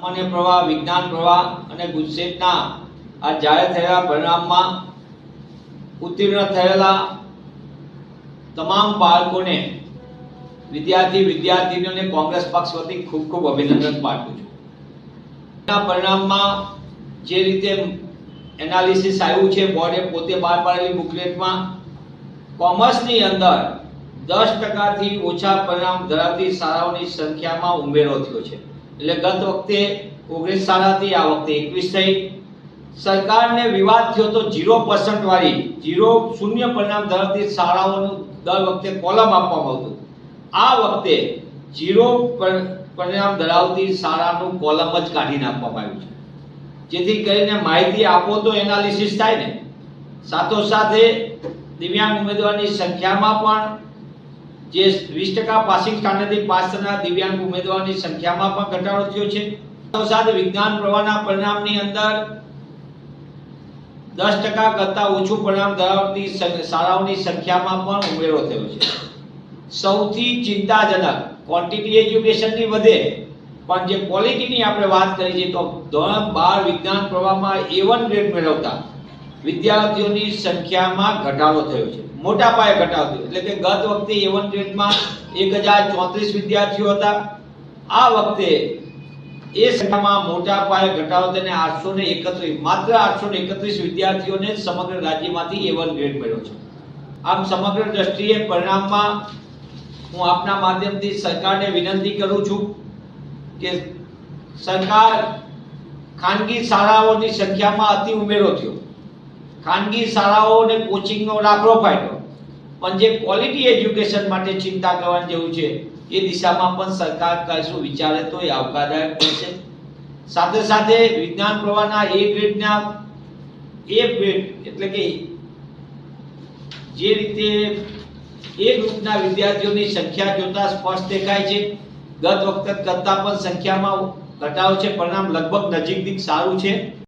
સામાન્ય પ્રવાહ, વિજ્ઞાન પ્રવાહ અને ગુજસેટના આ જાહેર થયેલા પરિણામમાં ઉત્તીર્ણ થયેલા તમામ બાળકોને વિદ્યાર્થીનીઓને કોંગ્રેસ પક્ષ વતી ખૂબ ખૂબ અભિનંદન પાઠવું છું. આ પરિણામમાં જે રીતે એનાલિસિસ આવ્યું છે, બોર્ડે પોતે બહાર પાડેલી બુકલેટમાં કોમર્સની અંદર 10% ઓછા પરિણામ ધરાવતી શાળાઓની સંખ્યામાં ઉમેરો થયો છે. એટલે ગત વખતે 19 શાળા હતી, આ વખતે 21 થઈ. સરકારને વિવાદ થયો તો 0% વાળી શૂન્ય પરિણામ ધરાવતી શાળાઓનું દર વખતે કોલમ આપવામાં આવતું. આ વખતે 0 પરિણામ ધરાવતી શાળાનું કોલમ જ કાઢી નાખવામાં આવ્યું છે, જેથી કરીને માહિતી આપો તો એનાલિસિસ થાય ને. સાથોસાથે દિવ્યાંગ ઉમેદવારની સંખ્યામાં પણ જે 20% પાસિંગ સ્ટાન્ડર્ડથી પાસ થનાર દિવ્યાંગ ઉમેદવારની સંખ્યામાં પણ ઘટાડો થયો છે. સાથે વિજ્ઞાન પ્રવાહના પરિણામની અંદર 10% કરતા ઓછું પરિણામ ધરાવતી શાળાઓની સંખ્યામાં પણ ઉમેરો થયો છે. સૌથી ચિંતાજનક ક્વોન્ટિટી એજ્યુકેશનની વધે પણ જે ક્વોલિટીની આપણે વાત કરી છે તો ધોરણ 12 વિજ્ઞાન પ્રવાહમાં A1 ગ્રેડ મેળવતા વિદ્યાર્થીઓની સંખ્યામાં ઘટાડો થયો છે, મોટા પાયે ઘટાડો થયો. એટલે કે ગત વખતે A1 ગ્રેડમાં 1034 વિદ્યાર્થીઓ હતા, આ વખતે એ સંખ્યામાં મોટા પાયે ઘટાડો થઈને 831 માત્ર 831 વિદ્યાર્થીઓને સમગ્ર રાજ્યમાંથી A1 ગ્રેડ મળ્યો છે. આમ સમગ્ર દ્રષ્ટિએ પરિણામમાં હું આપના માધ્યમથી સરકારને વિનંતી કરું છું કે સરકાર ખાનગી શાળાઓની સંખ્યામાં અતિ ઉમેરો થયો, ખાનગી શાળાઓને કોચિંગનો રાખવો ફાયદો, પણ જે ક્વોલિટી એજ્યુકેશન માટે ચિંતા કરવાની જરૂર છે એ દિશામાં પણ સરકાર કશું વિચારે તો એ આવકારદાયક બનશે. સાથે સાથે વિજ્ઞાન પ્રવાહના A ગ્રેડના એટલે કે જે રીતે એ ગ્રુપના વિદ્યાર્થીઓની સંખ્યા જોતા સ્પષ્ટ દેખાય છે ગત વખત કરતા પણ સંખ્યામાં ઘટાડો છે. પરિણામ લગભગ નજીકથી સારું છે.